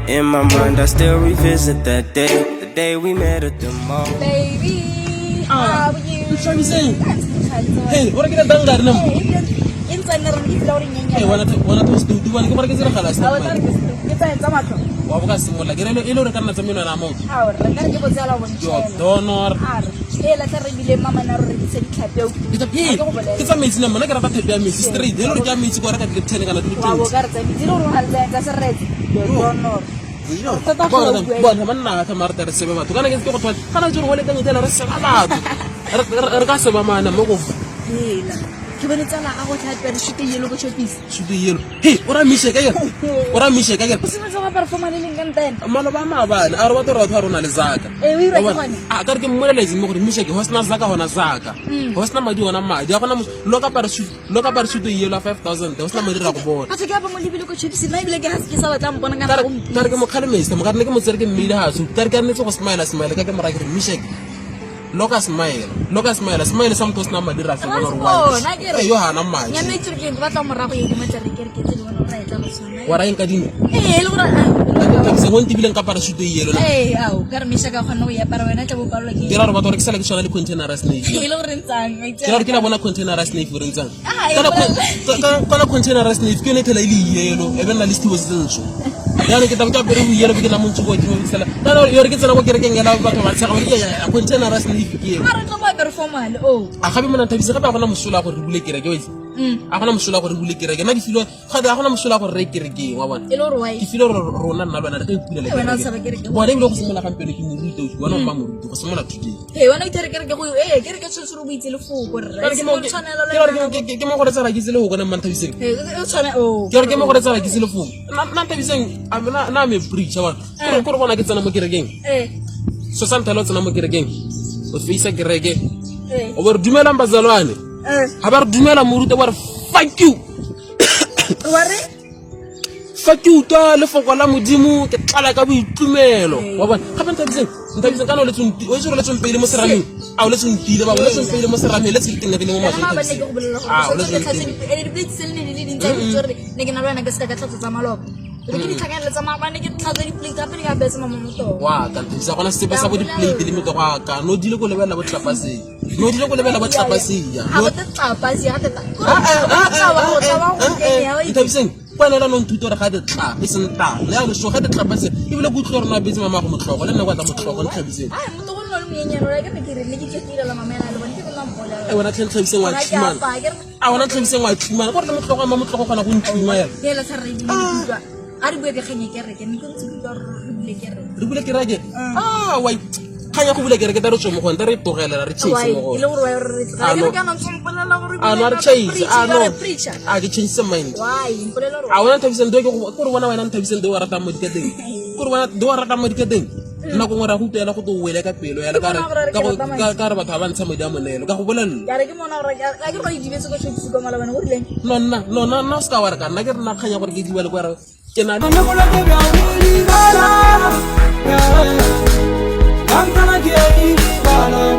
In my mind, I still revisit that day, the day we met at the mall. Baby, how are you? What are you saying? Hey, what are you going to do? Hey, wanna do wanna go get a halas? What was the like? You know, can not mean amount. Donor. It's amazing. I'm not going to tell me street. They don't get me to go at the 10 and Ke bonetsa la go tla pere shoot yellow go shopis. Should be yellow. Hey, what I miss again? What I miss again? Se mo tsa perform le leng kan Mala ba mabana a re ba toro tshwara na le zaka. We re gone. A ka re ke mmoleletse mo gore miss ke hosna zaka hona zaka. Hosna madi hona madi. A gona loka parachute yellow 5000. Hosna madi ra go bona. A se ka ba mo lebile go shopis na ibile ke ha se sa batla mpona Ka re ke mo khalemisa mo ka re ke mo tsere ke mmile ha so. Ka re ke ne go smile ka ke mara ke miss Loka smile something na madira se bona re yo hana madi ya metro ke batla mo rago ye mo tsere ke ke tse bona ra etsa bosona wa ra enka dino le gora ka se wonti bileng ka parachute yelo na au ka re misha ka khona o ya para wena tla bo palo ke ke ra re ba tore ke sala ke shona le container snake le gore ntsang ke ra ke la bona container snake re ntsang kana container snake ke ne thela ile yelo e bena list was ntso ya re ke tla pere o yelo ke la montso go ke sala kana yo re ke tsena go kere ke ngela batho ba tsega gore ya container snake ke mara tlo ba performal a gabe mona thabise gape a gona mosola gore re bule kereke wetse a gona mosola gore re bule kereke na ke filo ga a gona mosola gore re kereke wa bona e le gore why ke filo rona nna lwana re ka ipulela wena sa ba kereke bona ile go simela gampe le ke moruto o bona mma moruto go simela today wena o tere kereke go kereke tshotso bo itse le foko re se mo tshwanela ke mo gore tsara ke tsele go bona mma thabise o tshwana ke mo gore tsara ke tsele foko na thabiseng na me preacher wa gore bona ke tsena mo kerekeng so santa lo tsena mo kerekeng o feisa kereke o bo re dumela mbazalwane ha ba re dumela moruta wa re fuck you to le foko la modimo ke tlala ka boitumelo wa bona ga ba ntabiseng kana le tsunti o itse re le tsumpele mo serameng a o le tsuntile ba le tsumpele mo serameng le tsileng le mo matsong a o le tsuntile le blitz le le le ntse tsore ne ke na lwana ka se ka tlatsa tsa malopo re ke ditlhakana le tsa maabane ke tlatsa di plate gape ka betse mama moto wa ka ntse gona se sa bo di plate le moto ga ka no dile go lebella bo tlapase no dile go lebella bo tlapase ya ha ba tlapase ha ta ntabiseng bona la no nthuto re ga de tla e seng ta le a le so ga de tlapase e bile go tlhora na betse mama go motlhogo le nna kwa tla motlhogo le tlhabiseng ai moto go no le monyanyano ra ke me ke re le ke tshitira la mama ena le bona ke bona mpola e wona tlhabiseng wa tshimana a wona tlhabiseng wa tshimana gore le motlhogo ma motlhogo gona go ntshima ya la sa re di dutwa a re bue ke kganye kereke ne ke ntse ka re bule kereke wa kanya go bule kereke ta re tswe mo go nta re togela re chase mo go ile gore wa re tsaya ke kana tsompolela gore no re chase no ke change some mind why impolela a wona thabiseng do ke gore bona wena thabiseng do wa rata mo diketeng gore wena do wa rata mo diketeng nna go ngora go tela go to wele ka pelo ya le ka re batho ba ntsha modi a monelo ka go bolella ya re ke mona gore ya ke go dibetse go tshotse go mala bana go rileng no ska wa re kana ke rena khanya gore ke di bale go re ke na le go la ke ba o ni bala ya I'm gonna get you bala